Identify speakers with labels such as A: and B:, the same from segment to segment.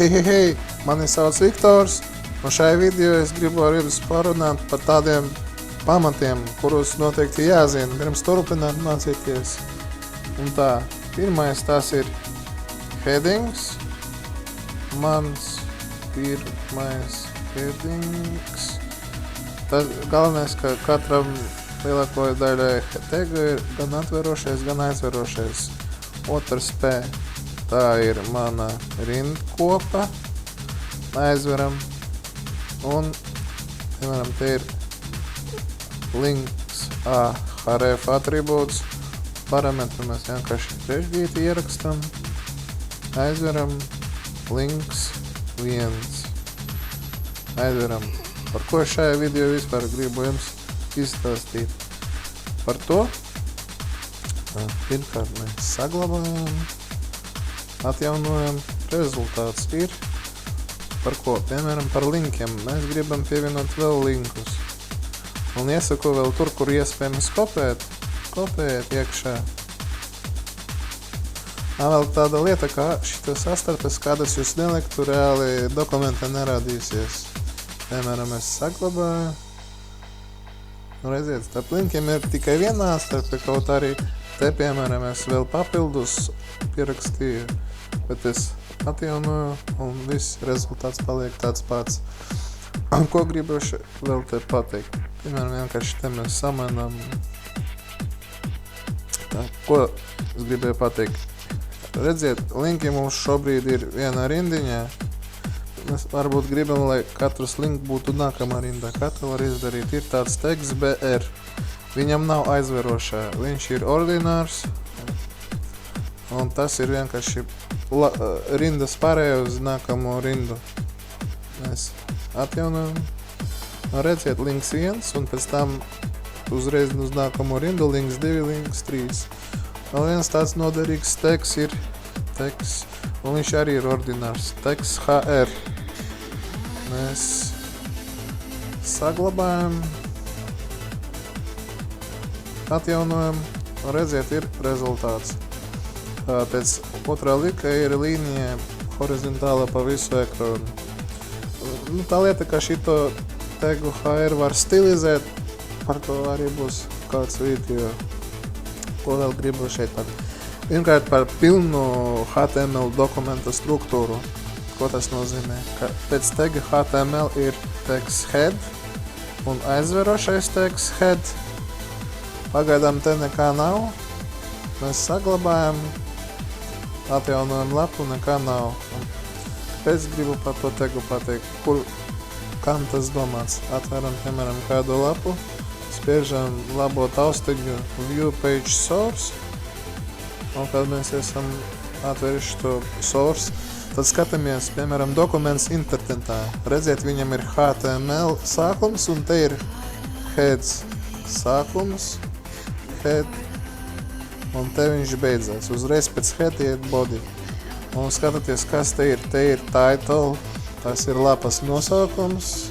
A: Hei, mani sauc Viktors, un šajā video es gribu ar jums parunāt par tādiem pamatiem, kurus noteikti jāzina, pirms turpināt mācīties. Un tā, pirmais tas ir headings. Mans pirmais headings. Tas galvenais, ka katram lielāko daļai tegu ir gan atverošais, gan aizverošais. Otrs P. Tā ir mana rindkopa, aizveram, un, piemēram, te ir links A, href atribūts, parametru mēs vienkārši trešdīti ierakstam, aizveram, links 1, aizveram. Par ko šajā video vispār gribu jums izstāstīt? Par to, pirmkārt mēs saglabājam, atjaunojam, rezultāts ir par ko? Piemēram, par linkiem. Mēs gribam pievienot vēl linkus. Un iesaku vēl tur, kur iespējams kopēt iekšā. Vēl tāda lieta, kā šitas sastarpes, kādas jūs neliktu, reāli dokumentā nerādīsies. Piemēram, es saglabāju. Redziet, starp linkiem ir tikai viena sastarpe, kaut arī te, piemēram, es vēl papildus pierakstīju, bet es atjaunoju un viss rezultāts paliek tāds pats. Ko gribu vēl te pateikt? Piemēram, vienkārši te mēs samainām. Tā, ko es gribēju pateikt? Redziet, linki mums šobrīd ir vienā rindiņā. Mēs varbūt gribam, lai katrs link būtu nākamā rindā. Kā to var izdarīt? Ir tāds teksts BR. Viņam nav aizverošā. Viņš ir ordinārs. Un tas ir vienkārši rindas pārējo uz nākamo rindu. Mēs atjaunojam. Redziet, links 1, un pēc tam uzreiz uz nākamo rindu links 2, links 3. Vēl viens tāds noderīgs teksts ir teksts, un viņš arī ir ordinārs. Teksts HR. Mēs saglabājam, atjaunojam, un redziet, ir rezultāts. Pēc otrā lika ir līnija horizontāla pa visu ekrānu. Tā lieta, ka šito tegu HR var stilizēt, par to arī būs kāds video, ko vēl gribu šeit par. Pirmkārt, par pilnu HTML dokumenta struktūru. Ko tas nozīmē? Ka pēc tega HTML ir teksts head un aizverošais teksts head. Pagaidām te nekā nav. Mēs saglabājam, atjaunojam lapu, nekā nav. Pēc gribu par to tegu pateikt, kam tas domāts. Atveram, piemēram, kādu lapu, spiežam labo taustiņu View Page Source, un kad mēs esam atveruši to source, tad skatāmies, piemēram, dokuments internetā. Redziet, viņam ir HTML sākums, un te ir heads sākums, head, un te viņš beidzās. Uzreiz pēc head iet body. Un skatāties, kas te ir. Te ir title, tas ir lapas nosaukums.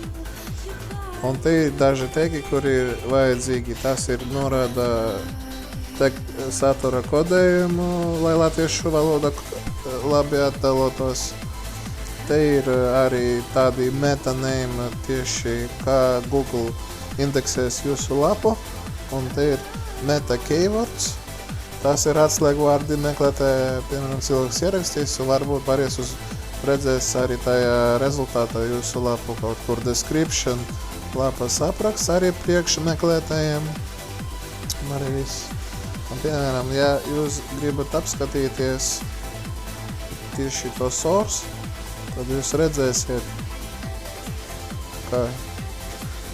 A: Un te ir daži tegi, kur ir vajadzīgi. Tas ir norāda satura kodējumu, lai latviešu valoda labi attēlotos. Te ir arī tādi metaname tieši kā Google indeksēs jūsu lapu. Un te ir meta keywords. Tas ir atslēgvārdi meklētāji, piemēram, cilvēks ierakstīs, un varbūt paries redzēs arī tajā rezultātā jūsu lapu kaut kur description, lapas apraksts arī priekš meklētājiem. Un arī viss. Un, piemēram, ja jūs gribat apskatīties tieši to source, tad jūs redzēsiet,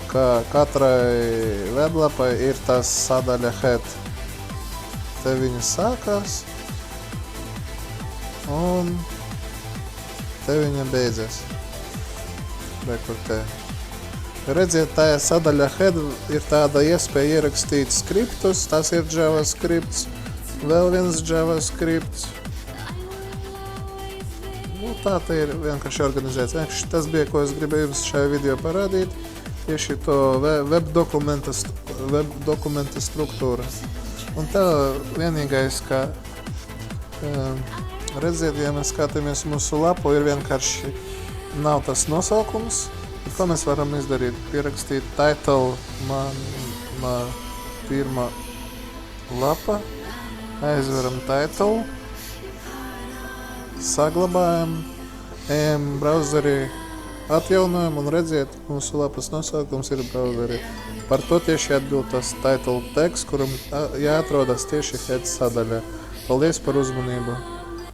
A: ka katrai weblapai ir tas sadaļa head. Te viņa sākās, un te viņa beidzas. Rekur te. Redziet, tajā sadaļā head ir tāda iespēja ierakstīt skriptus, tas ir JavaScripts, vēl viens JavaScripts. Tā te ir vienkārši organizēts. Vienkārši tas bija, ko es gribēju jums šajā video parādīt, tieši to web dokumenta struktūra. Un tā vienīgais, ka redziet, ja mēs skatāmies mūsu lapu, ir vienkārši nav tas nosaukums. Bet ko mēs varam izdarīt? Pierakstīt title, mana pirmā lapa, aizveram title, saglabājam, ejam brauzerī, atjaunojam un redziet, mūsu lapas nosaukums ir brauzerī. Par to tieši atbild tas title teksts, kuram jāatrodas tieši head sadaļā. Paldies par uzmanību!